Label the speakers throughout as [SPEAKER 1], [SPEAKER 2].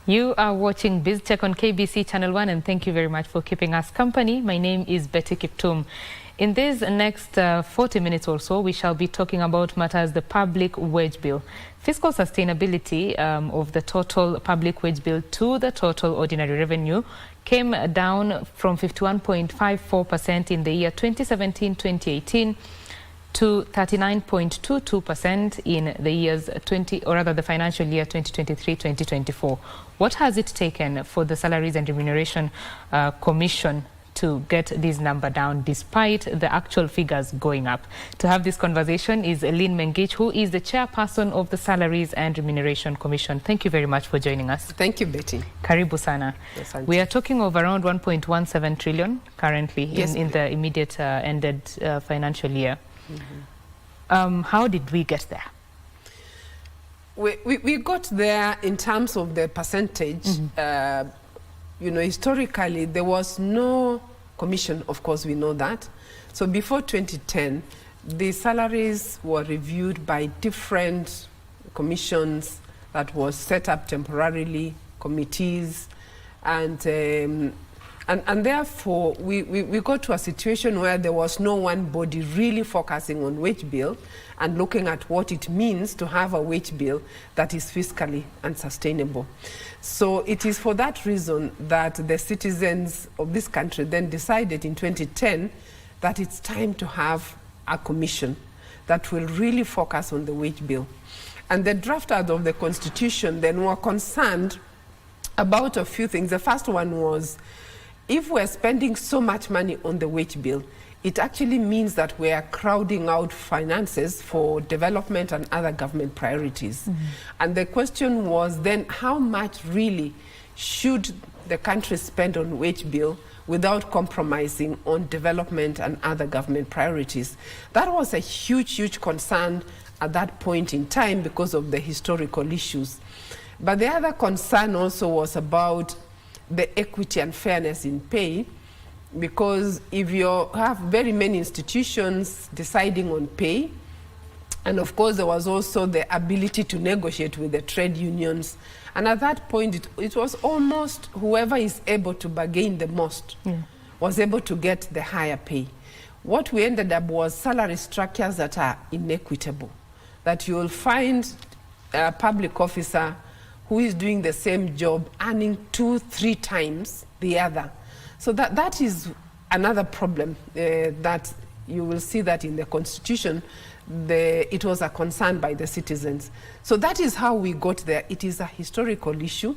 [SPEAKER 1] You are watching BizCheck on KBC Channel 1, and thank you very much for keeping us company. My name is Betty Kiptum. In these next 40 minutes or so, we shall be talking about matters the public wage bill, fiscal sustainability of the total public wage bill to the total ordinary revenue came down from 51.54% in the year 2017-2018 to 39.22% in the years the financial year 2023-2024. What has it taken for the Salaries and Remuneration Commission to get this number down despite the actual figures going up? To have this conversation is Lynn Mengich, who is the chairperson of the Salaries and Remuneration Commission. Thank you very much for joining us.
[SPEAKER 2] Thank you, Betty.
[SPEAKER 1] Karibu sana.
[SPEAKER 2] Yes,
[SPEAKER 1] we are talking of around 1.17 trillion currently in the immediate ended financial year. Mm-hmm. How did we get there?
[SPEAKER 2] We got there in terms of the percentage. Mm-hmm. Historically, there was no commission, of course, we know that. So before 2010, the salaries were reviewed by different commissions that was set up temporarily, committees, and therefore we got to a situation where there was no one body really focusing on wage bill and looking at what it means to have a wage bill that is fiscally unsustainable. So it is for that reason that the citizens of this country then decided in 2010 that it's time to have a commission that will really focus on the wage bill. And the drafters of the Constitution then were concerned about a few things. The first one was, if we're spending so much money on the wage bill, it actually means that we are crowding out finances for development and other government priorities. Mm-hmm. And the question was then, how much really should the country spend on wage bill without compromising on development and other government priorities? That was a huge, huge concern at that point in time because of the historical issues. But the other concern also was about the equity and fairness in pay, because if you have very many institutions deciding on pay, and of course there was also the ability to negotiate with the trade unions, and at that point it was almost whoever is able to bargain the most was able to get the higher pay. What we ended up was salary structures that are inequitable, that you will find a public officer who is doing the same job earning 2-3 times the other. So that is another problem that you will see that in the Constitution, it was a concern by the citizens. So that is how we got there. It is a historical issue,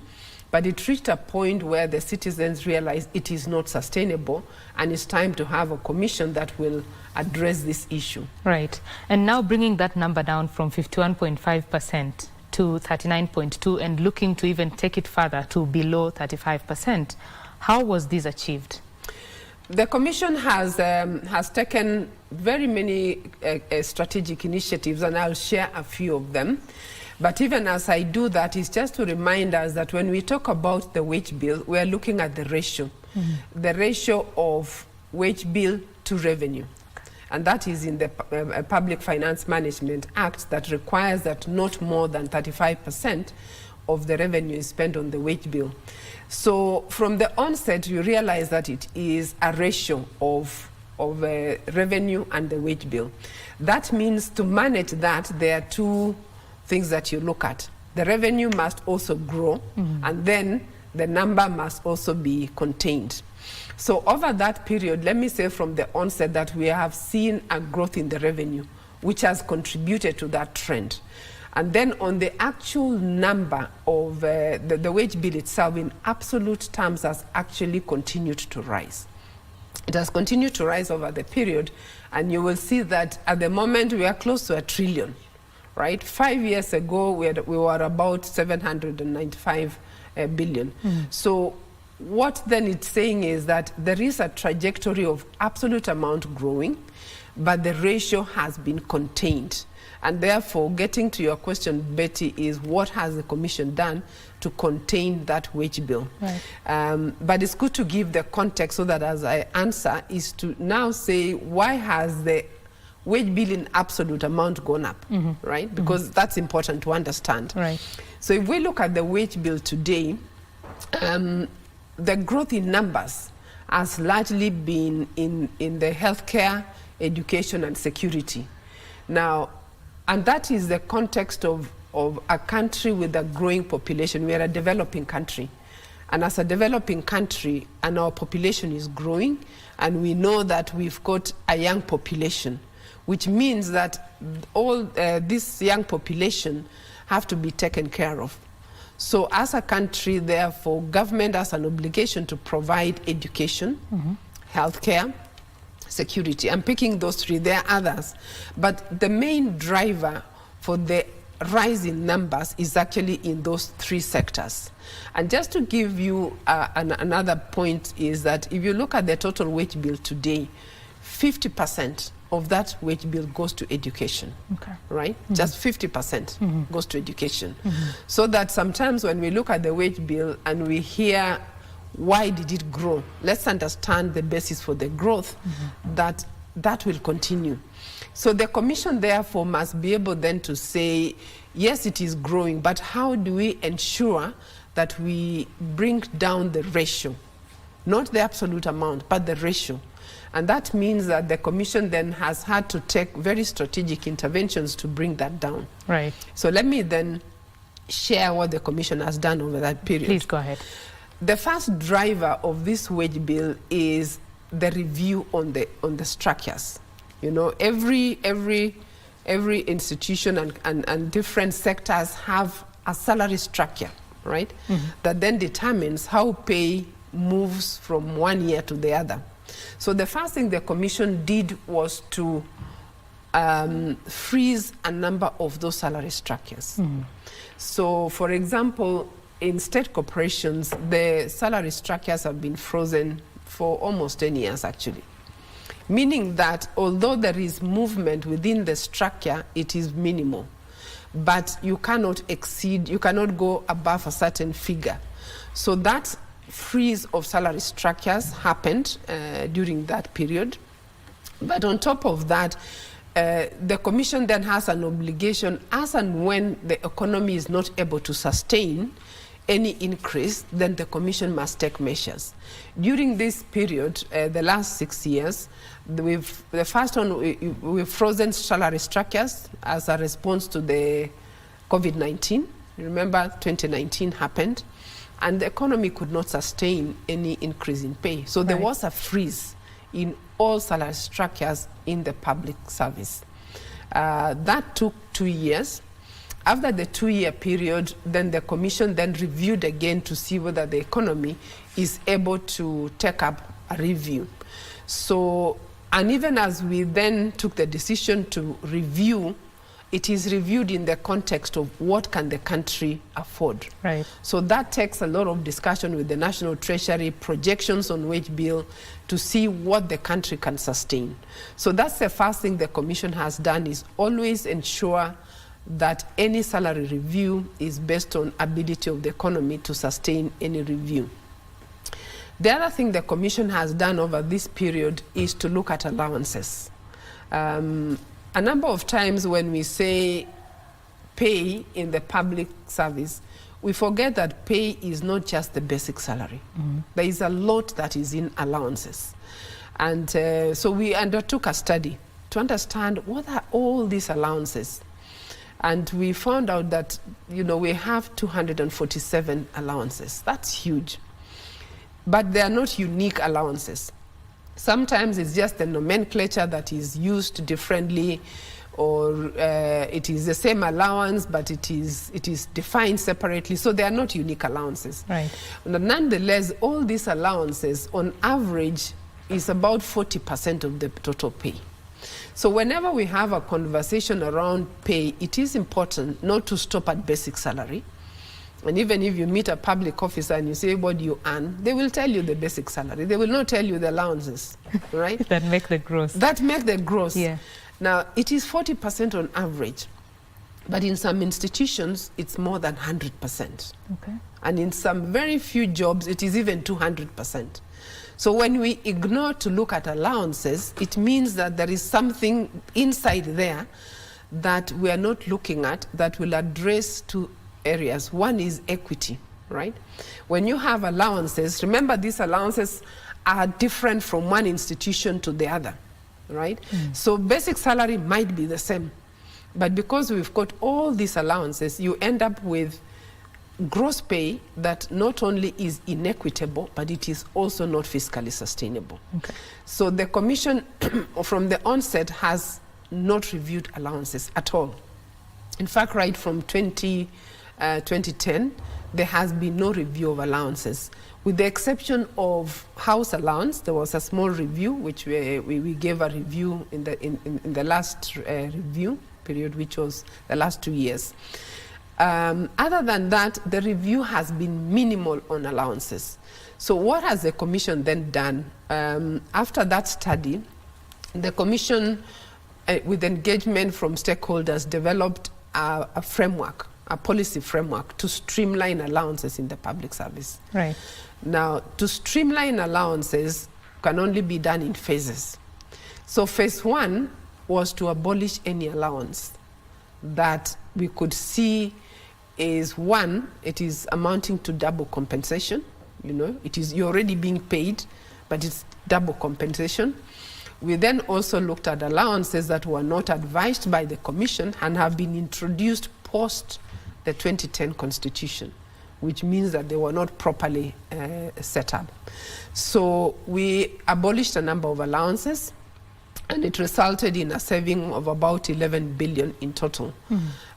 [SPEAKER 2] but it reached a point where the citizens realized it is not sustainable, and it's time to have a commission that will address this issue. Right.
[SPEAKER 1] And now bringing that number down from 51.5% to 39.2% and looking to even take it further to below 35%. How was this achieved?
[SPEAKER 2] The Commission has taken very many strategic initiatives, and I'll share a few of them. But even as I do that, it's just to remind us that when we talk about the wage bill, we're looking at the ratio, the ratio of wage bill to revenue. And that is in the Public Finance Management Act that requires that not more than 35% of the revenue is spent on the wage bill. So from the onset, you realize that it is a ratio of revenue and the wage bill. That means to manage that, there are two things that you look at. The revenue must also grow, and then the number must also be contained. So over that period, let me say from the onset that we have seen a growth in the revenue, which has contributed to that trend. And then on the actual number of the wage bill itself, in absolute terms, has actually continued to rise. It has continued to rise over the period, and you will see that at the moment we are close to 1 trillion, right? 5 years ago, we were about 795 billion. So what then it's saying is that there is a trajectory of absolute amount growing, but the ratio has been contained. And therefore, getting to your question, Betty, is what has the Commission done to contain that wage bill? Right. But it's good to give the context so that as I answer is to now say, why has the wage bill in absolute amount gone up, right? Because that's important to understand.
[SPEAKER 1] Right.
[SPEAKER 2] So if we look at the wage bill today, the growth in numbers has largely been in the healthcare, education, and security. Now, and that is the context of a country with a growing population. We are a developing country. And as a developing country, and our population is growing, and we know that we've got a young population, which means that all this young population have to be taken care of. So as a country, therefore, government has an obligation to provide education, healthcare, security. I'm picking those three. There are others. But the main driver for the rise in numbers is actually in those three sectors. And just to give you another point is that if you look at the total wage bill today, 50% of that wage bill goes to education, right? Just 50% goes to education. So that sometimes when we look at the wage bill and we hear why did it grow, let's understand the basis for the growth, that will continue. So the commission therefore must be able then to say, yes, it is growing, but how do we ensure that we bring down the ratio? Not the absolute amount, but the ratio. And that means that the commission then has had to take very strategic interventions to bring that down.
[SPEAKER 1] Right.
[SPEAKER 2] So let me then share what the commission has done over that period.
[SPEAKER 1] Please go ahead.
[SPEAKER 2] The first driver of this wage bill is the review on the structures. You know, every institution and different sectors have a salary structure, right? That then determines how pay moves from one year to the other. So the first thing the commission did was to freeze a number of those salary structures. So, for example, in state corporations, the salary structures have been frozen for almost 10 years, actually. Meaning that although there is movement within the structure, it is minimal. But you cannot exceed, you cannot go above a certain figure. So that freeze of salary structures happened during that period. But on top of that, the commission then has an obligation, as and when the economy is not able to sustain any increase, then the commission must take measures. During this period, the last 6 years, the first one, we've frozen salary structures as a response to the COVID-19. Remember, 2019 happened, and the economy could not sustain any increase in pay. So there was a freeze in all salary structures in the public service. That took 2 years. After the 2-year period, then the commission then reviewed again to see whether the economy is able to take up a review. So, and even as we then took the decision to review, it is reviewed in the context of what can the country afford.
[SPEAKER 1] Right.
[SPEAKER 2] So that takes a lot of discussion with the National Treasury, projections on wage bill to see what the country can sustain. So that's the first thing the commission has done, is always ensure that any salary review is based on ability of the economy to sustain any review. The other thing the commission has done over this period is to look at allowances. A number of times when we say pay in the public service, we forget that pay is not just the basic salary. There is a lot that is in allowances. And so we undertook a study to understand what are all these allowances. And we found out that, you know, we have 247 allowances. That's huge. But they are not unique allowances. Sometimes it's just the nomenclature that is used differently, or it is the same allowance, but it is defined separately. So they are not unique allowances.
[SPEAKER 1] Right.
[SPEAKER 2] But nonetheless, all these allowances, on average, is about 40% of the total pay. So whenever we have a conversation around pay, it is important not to stop at basic salary. And even if you meet a public officer and you say, what do you earn? They will tell you the basic salary. They will not tell you the allowances, right?
[SPEAKER 1] That make the gross.
[SPEAKER 2] That make the gross.
[SPEAKER 1] Yeah.
[SPEAKER 2] Now, it is 40% on average. But in some institutions, it's more than 100%.
[SPEAKER 1] Okay.
[SPEAKER 2] And in some very few jobs, it is even 200%. So when we ignore to look at allowances, it means that there is something inside there that we are not looking at that will address two areas. One is equity. right? When you have allowances, remember these allowances are different from one institution to the other, right? So basic salary might be the same, but because we've got all these allowances, you end up with gross pay that not only is inequitable, but it is also not fiscally sustainable.
[SPEAKER 1] Okay.
[SPEAKER 2] So the Commission from the onset has not reviewed allowances at all. In fact, right from 2010, there has been no review of allowances. With the exception of house allowance, there was a small review, which we gave a review in the last review period, which was the last 2 years. Other than that, the review has been minimal on allowances. So what has the Commission then done? After that study, the Commission, with engagement from stakeholders, developed a framework, a policy framework to streamline allowances in the public service.
[SPEAKER 1] Right.
[SPEAKER 2] Now, to streamline allowances can only be done in phases. So phase 1 was to abolish any allowance that we could see is, one, it is amounting to double compensation. You know, you're already being paid, but it's double compensation. We then also looked at allowances that were not advised by the Commission and have been introduced post the 2010 Constitution, which means that they were not properly set up. So we abolished a number of allowances, and it resulted in a saving of about 11 billion in total.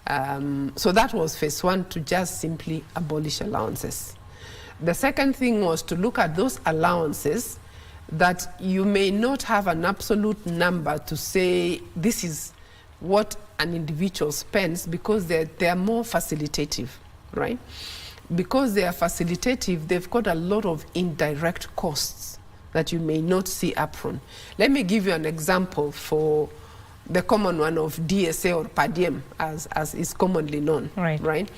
[SPEAKER 2] So that was phase 1, to just simply abolish allowances. The second thing was to look at those allowances that you may not have an absolute number to say this is what an individual spends, because they are more facilitative, right? Because they are facilitative, they've got a lot of indirect costs that you may not see upfront. Let me give you an example for the common one of DSA or per diem, as is commonly known, right?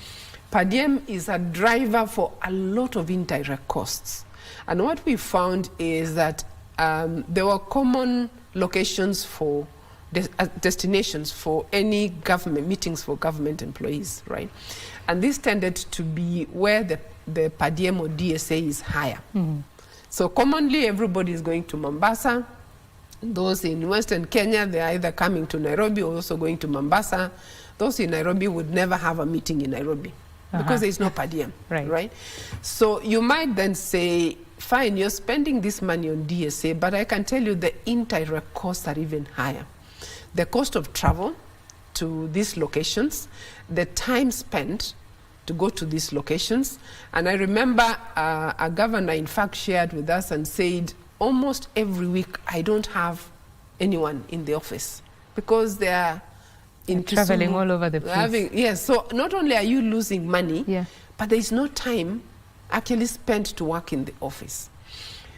[SPEAKER 2] Per diem is a driver for a lot of indirect costs. And what we found is that there were common locations for destinations for any government meetings for government employees, right? And this tended to be where the per diem or DSA is higher. So commonly everybody is going to Mombasa. Those in Western Kenya, they're either coming to Nairobi or also going to Mombasa. Those in Nairobi would never have a meeting in Nairobi because there is no per diem, right? So you might then say, fine, you're spending this money on DSA, but I can tell you the indirect costs are even higher. The cost of travel to these locations, the time spent to go to these locations. And I remember a governor, in fact, shared with us and said, almost every week I don't have anyone in the office because they are in
[SPEAKER 1] traveling all over the place.
[SPEAKER 2] Yes, so not only are you losing money, but there is no time actually spent to work in the office.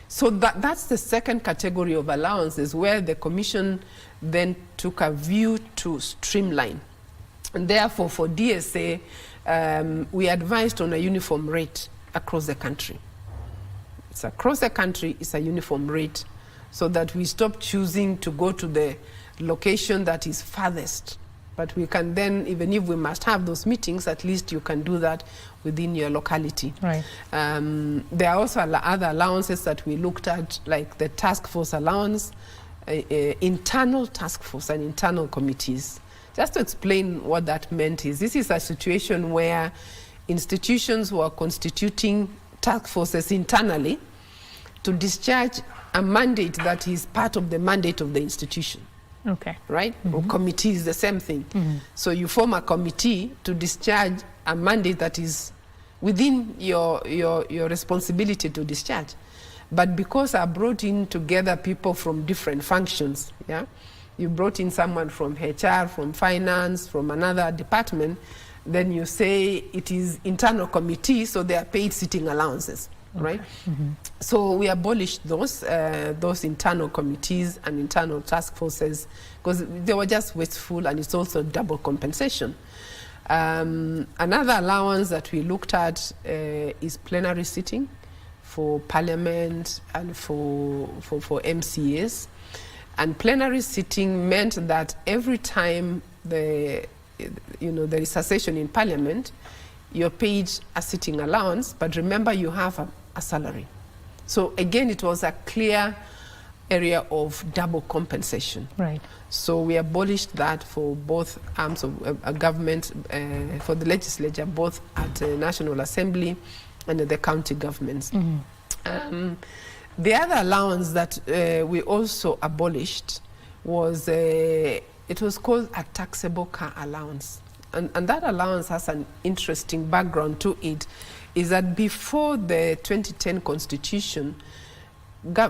[SPEAKER 2] So that's the second category of allowances where the Commission then took a view to streamline. And therefore, for DSA, we advised on a uniform rate across the country. It's across the country, it's a uniform rate, so that we stop choosing to go to the location that is farthest. But we can then, even if we must have those meetings, at least you can do that within your locality.
[SPEAKER 1] Right.
[SPEAKER 2] There are also other allowances that we looked at, like the task force allowance, internal task force and internal committees. Just to explain what that meant is, this is a situation where institutions were constituting task forces internally to discharge a mandate that is part of the mandate of the institution.
[SPEAKER 1] Okay.
[SPEAKER 2] Right? Or committee is the same thing. So you form a committee to discharge a mandate that is within your responsibility to discharge. But because I brought in together people from different functions, you brought in someone from HR, from finance, from another department, then you say it is internal committee, so they are paid sitting allowances, right? So we abolished those internal committees and internal task forces because they were just wasteful, and it's also double compensation. Another allowance that we looked at is plenary sitting for Parliament and for MCAs. And plenary sitting meant that every time there is a session in Parliament, you're paid a sitting allowance, but remember you have a salary. So again, it was a clear area of double compensation.
[SPEAKER 1] Right.
[SPEAKER 2] So we abolished that for both arms of government, for the legislature, both at the National Assembly and at the county governments. The other allowance that we also abolished was, it was called a taxable car allowance. And that allowance has an interesting background to it, is that before the 2010 Constitution,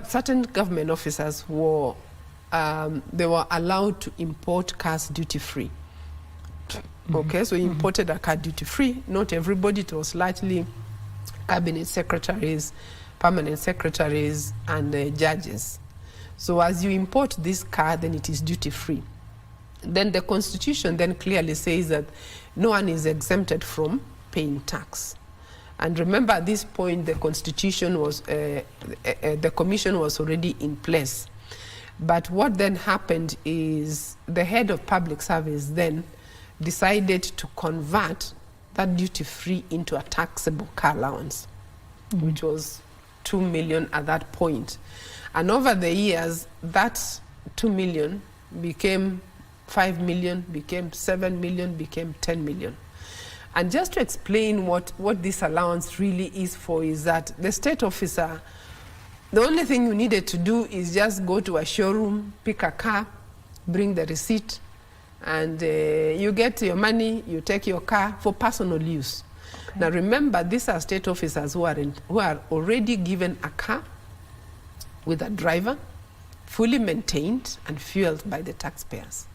[SPEAKER 2] certain government officers were, they were allowed to import cars duty-free. Okay, so imported a car duty-free. Not everybody, it was largely cabinet secretaries, permanent secretaries, and judges. So as you import this car, then it is duty-free. Then the Constitution then clearly says that no one is exempted from paying tax. And remember, at this point, the Constitution was, the Commission was already in place. But what then happened is the head of public service then decided to convert that duty-free into a taxable car allowance, which was 2 million at that point. And over the years, that 2 million became 5 million, became 7 million, became 10 million. And just to explain what this allowance really is for, is that the state officer, the only thing you needed to do is just go to a showroom, pick a car, bring the receipt, and you get your money, you take your car for personal use. Okay. Now remember, these are state officers who are already given a car with a driver, fully maintained and fueled by the taxpayers.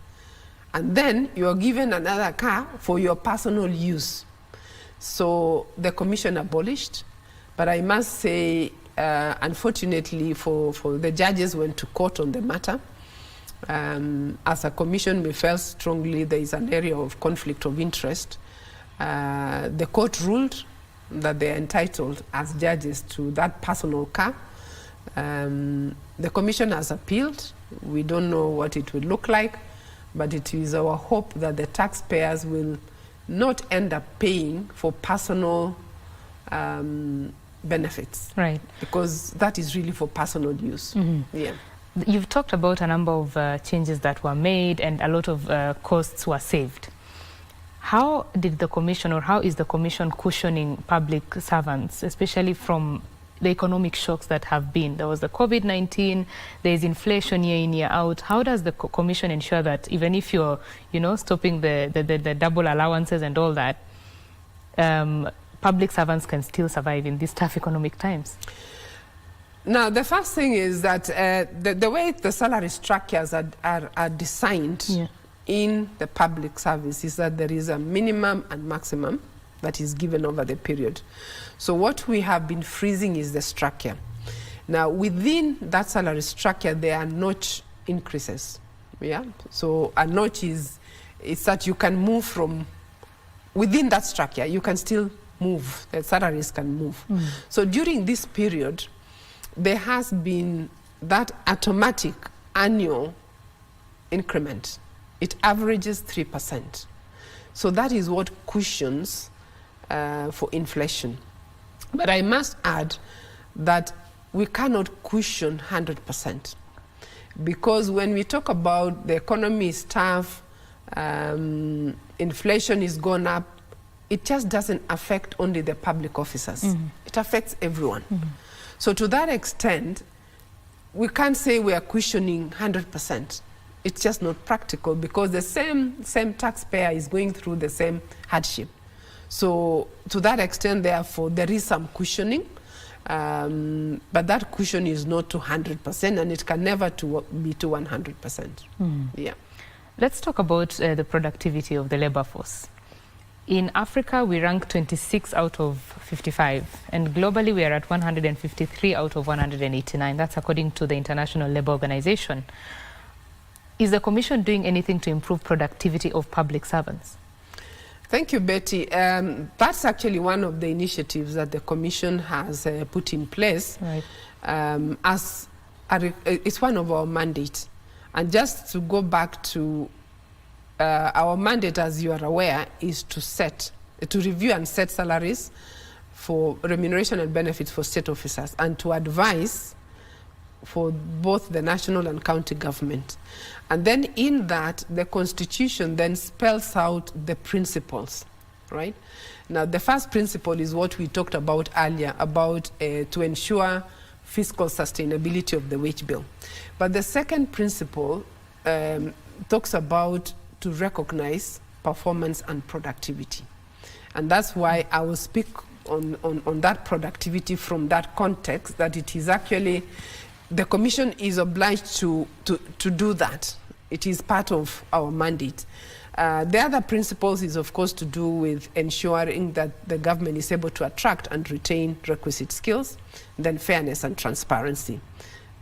[SPEAKER 2] And then you are given another car for your personal use. So the Commission abolished, but I must say, unfortunately for the judges went to court on the matter. As a Commission, we felt strongly there is an area of conflict of interest. The court ruled that they are entitled as judges to that personal car. The Commission has appealed. We don't know what it would look like, but it is our hope that the taxpayers will not end up paying for personal benefits. Right. Because that is really for personal use. Yeah.
[SPEAKER 1] You've talked about a number of changes that were made and a lot of costs were saved. How did the Commission, or how is the Commission cushioning public servants, especially from the economic shocks that have been? There was the COVID-19, there is inflation year in, year out. How does the Commission ensure that even if you're, stopping the double allowances and all that, public servants can still survive in these tough economic times?
[SPEAKER 2] Now, the first thing is that the way the salary structures are designed in the public service is that there is a minimum and maximum that is given over the period. So what we have been freezing is the structure. Now, within that salary structure, there are notch increases. Yeah. So a notch is that you can move from within that structure. You can still move. The salaries can move. So during this period, there has been that automatic annual increment. It averages 3%. So that is what cushions for inflation. But I must add that we cannot cushion 100%. Because when we talk about the economy is tough, inflation is gone up, it just doesn't affect only the public officers. It affects everyone. So to that extent, we can't say we are cushioning 100%. It's just not practical, because the same taxpayer is going through the same hardship. So to that extent, therefore, there is some cushioning, but that cushion is not to 100%, and it can never be to 100%. Yeah.
[SPEAKER 1] Let's talk about the productivity of the labor force. In Africa, we rank 26 out of 55, and globally we are at 153 out of 189. That's according to the International Labour Organization. Is the Commission doing anything to improve productivity of public servants?
[SPEAKER 2] Thank you, Betty. That's actually one of the initiatives that the Commission has put in place. Right. It's one of our mandates. And just to go back to our mandate, as you are aware, is to set to review and set salaries for remuneration and benefits for state officers, and to advise for both the national and county government. And then in that, the Constitution then spells out the principles, right? Now, the first principle is what we talked about earlier, about to ensure fiscal sustainability of the wage bill. But the second principle talks about to recognize performance and productivity. And that's why I will speak on that productivity from that context, that it is actually, the Commission is obliged to do that. It is part of our mandate. The other principles is, of course, to do with ensuring that the government is able to attract and retain requisite skills, then fairness and transparency.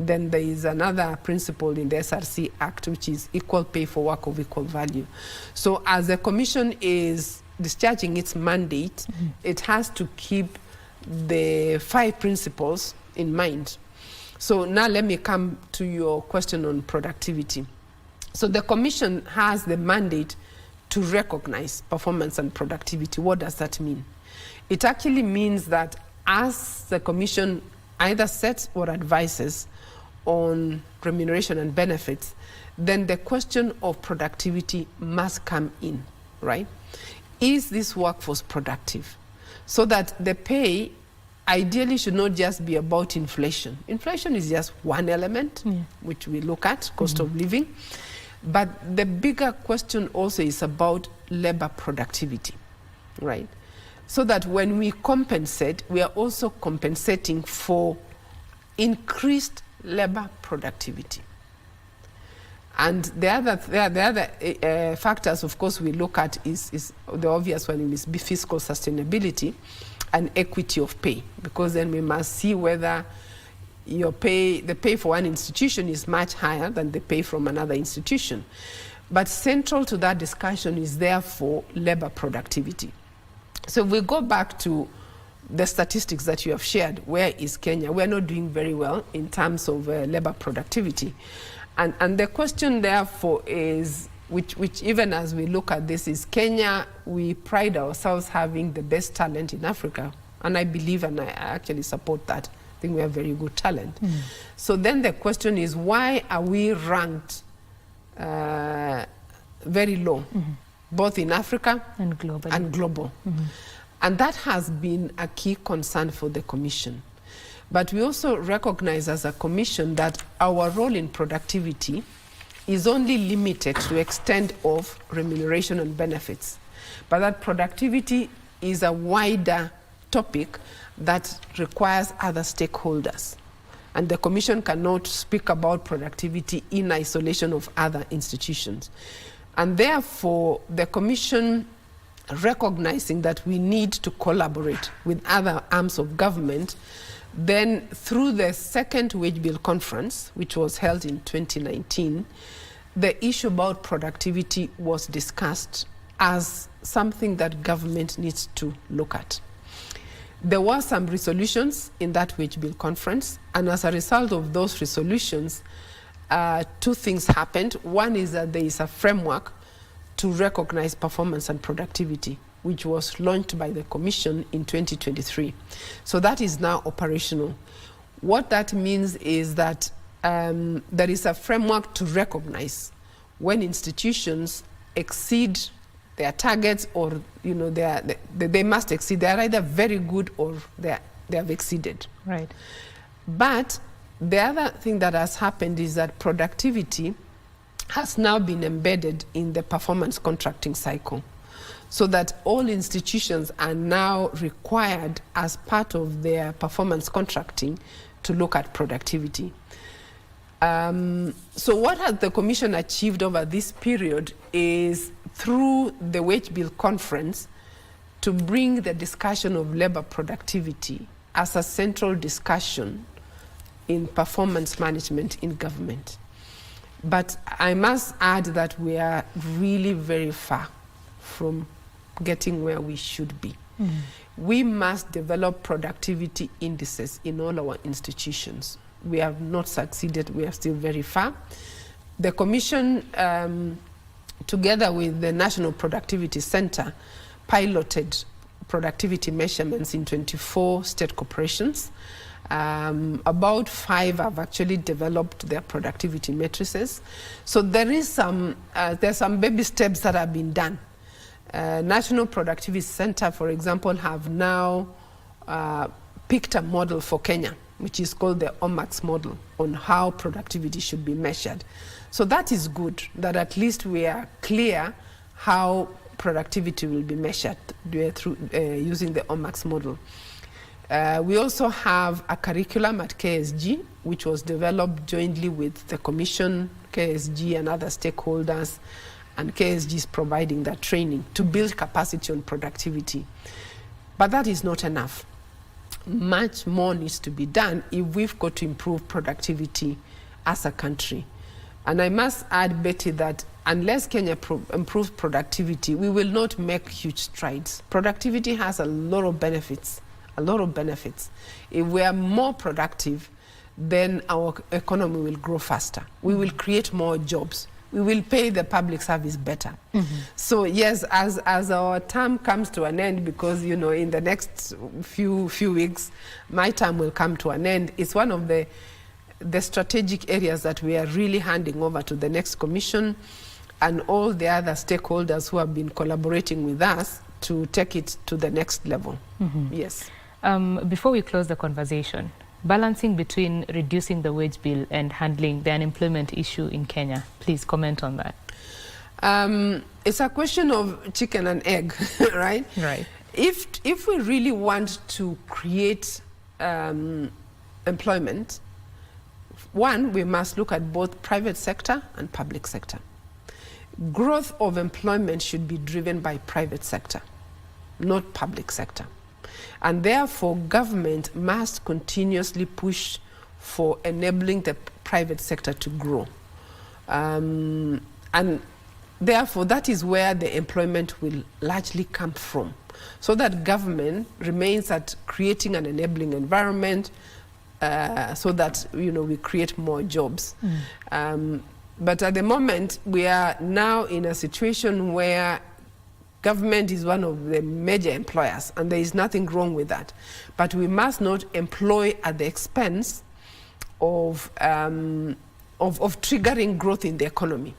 [SPEAKER 2] Then there is another principle in the SRC Act, which is equal pay for work of equal value. So as the Commission is discharging its mandate, it has to keep the 5 principles in mind. So now let me come to your question on productivity. So the Commission has the mandate to recognize performance and productivity. What does that mean? It actually means that as the Commission either sets or advises on remuneration and benefits, then the question of productivity must come in, right? Is this workforce productive? So that the pay ideally should not just be about inflation. Inflation is just one element, which we look at, cost of living. But the bigger question also is about labor productivity, right? So that when we compensate, we are also compensating for increased labor productivity. And the other factors, of course, we look at is the obvious one, is fiscal sustainability and equity of pay, because then we must see whether the pay for one institution is much higher than the pay from another institution. But central to that discussion is therefore labor productivity. So if we go back to the statistics that you have shared, where is Kenya? We're not doing very well in terms of labor productivity. And the question therefore is, which even as we look at this, is Kenya, we pride ourselves having the best talent in Africa. And I believe, and I actually support that. I think we have very good talent. So then the question is, why are we ranked very low, both in Africa and global? And that has been a key concern for the Commission. But we also recognize as a Commission that our role in productivity is only limited to the extent of remuneration and benefits. But that productivity is a wider topic that requires other stakeholders. And the Commission cannot speak about productivity in isolation of other institutions. And therefore, the Commission, recognizing that we need to collaborate with other arms of government, then through the second Wage Bill Conference, which was held in 2019, the issue about productivity was discussed as something that government needs to look at. There were some resolutions in that Wage Bill Conference, and as a result of those resolutions, 2 things happened. One is that there is a framework to recognize performance and productivity, which was launched by the Commission in 2023. So that is now operational. What that means is that there is a framework to recognize when institutions exceed their targets, or they must exceed. They are either very good or they have exceeded.
[SPEAKER 1] Right.
[SPEAKER 2] But the other thing that has happened is that productivity has now been embedded in the performance contracting cycle, so that all institutions are now required as part of their performance contracting to look at productivity. So what has the Commission achieved over this period is, through the Wage Bill Conference, to bring the discussion of labor productivity as a central discussion in performance management in government. But I must add that we are really very far from getting where we should be. We must develop productivity indices in all our institutions. We have not succeeded. We are still very far. The Commission, together with the National Productivity Center, piloted productivity measurements in 24 state corporations. About 5 have actually developed their productivity matrices. So there's some baby steps that have been done. National Productivity Center, for example, have now picked a model for Kenya, which is called the OMAX model, on how productivity should be measured. So that is good, that at least we are clear how productivity will be measured through using the OMAX model. We also have a curriculum at KSG, which was developed jointly with the Commission, KSG, and other stakeholders, and KSG is providing that training to build capacity on productivity. But that is not enough. Much more needs to be done if we've got to improve productivity as a country. And I must add, Betty, that unless Kenya improves productivity, we will not make huge strides. Productivity has a lot of benefits, If we are more productive, then our economy will grow faster. We will create more jobs. We will pay the public service better. So yes, as our term comes to an end, because in the next few weeks, my term will come to an end. It's one of the strategic areas that we are really handing over to the next commission and all the other stakeholders who have been collaborating with us to take it to the next level. Yes.
[SPEAKER 1] Before we close the conversation, balancing between reducing the wage bill and handling the unemployment issue in Kenya. Please comment on that.
[SPEAKER 2] It's a question of chicken and egg, right?
[SPEAKER 1] Right.
[SPEAKER 2] If we really want to create employment, one, we must look at both private sector and public sector. Growth of employment should be driven by private sector, not public sector. And therefore, government must continuously push for enabling the private sector to grow. And therefore, that is where the employment will largely come from. So that government remains at creating an enabling environment so that we create more jobs. But at the moment, we are now in a situation where government is one of the major employers, and there is nothing wrong with that. But we must not employ at the expense of triggering growth in the economy.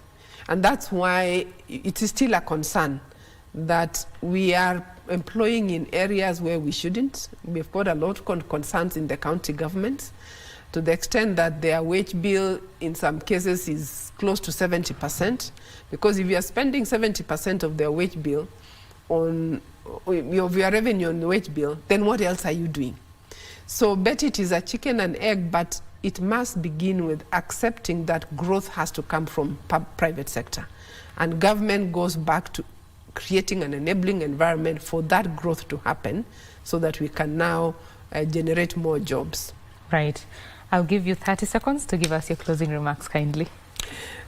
[SPEAKER 2] And that's why it is still a concern that we are employing in areas where we shouldn't. We've got a lot of concerns in the county governments, to the extent that their wage bill in some cases is close to 70%, because if you are spending 70% of their wage bill of your revenue on the wage bill, then what else are you doing? So bet it is a chicken and egg, but it must begin with accepting that growth has to come from private sector, and government goes back to creating an enabling environment for that growth to happen, so that we can now generate more jobs.
[SPEAKER 1] Right. I'll give you 30 seconds to give us your closing remarks, kindly.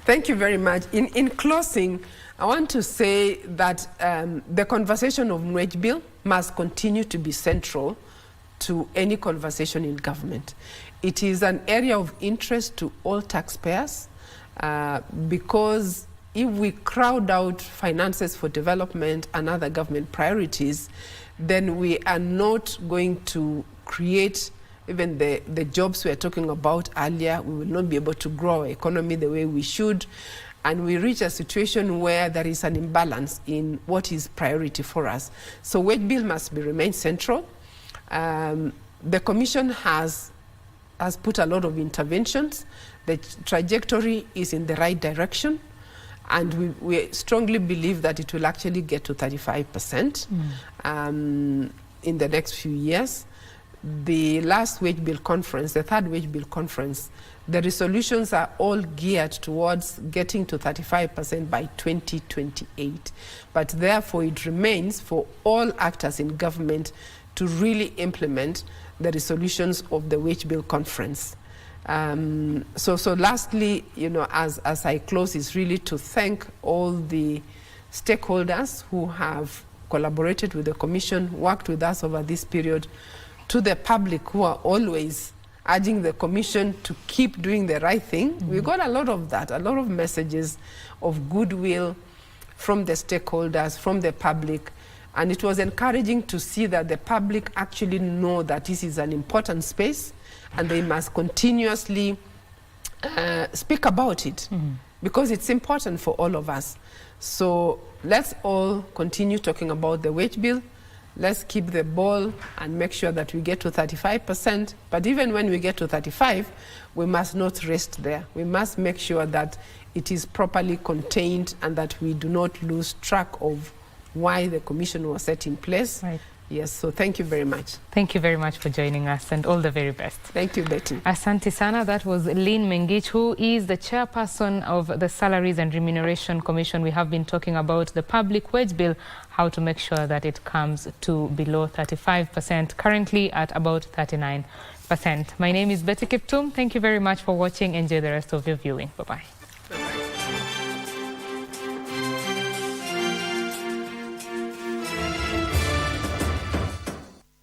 [SPEAKER 2] Thank you very much. In closing, I want to say that the conversation of wage bill must continue to be central to any conversation in government. It is an area of interest to all taxpayers because if we crowd out finances for development and other government priorities, then we are not going to create even the jobs we were talking about earlier. We will not be able to grow our economy the way we should. And we reach a situation where there is an imbalance in what is priority for us. So wage bill must remain central. The Commission has put a lot of interventions. The trajectory is in the right direction. And we strongly believe that it will actually get to 35% in the next few years. The last wage bill conference, the third wage bill conference, the resolutions are all geared towards getting to 35% by 2028. But therefore, it remains for all actors in government to really implement the resolutions of the wage bill conference. So lastly, as I close, is really to thank all the stakeholders who have collaborated with the Commission, worked with us over this period, to the public who are always urging the Commission to keep doing the right thing. We got a lot of that, a lot of messages of goodwill from the stakeholders, from the public, And it was encouraging to see that the public actually know that this is an important space and they must continuously speak about it because it's important for all of us. So let's all continue talking about the wage bill. Let's keep the ball and make sure that we get to 35%. But even when we get to 35, we must not rest there. We must make sure that it is properly contained and that we do not lose track of why the commission was set in place.
[SPEAKER 1] Right.
[SPEAKER 2] Yes, so thank you very much.
[SPEAKER 1] Thank you very much for joining us and all the very best.
[SPEAKER 2] Thank you, Betty.
[SPEAKER 1] Asante sana. That was Lynn Mengich, who is the chairperson of the Salaries and Remuneration Commission. We have been talking about the public wage bill, how to make sure that it comes to below 35%, currently at about 39%. My name is Betty Kiptum. Thank you very much for watching. Enjoy the rest of your viewing. Bye-bye.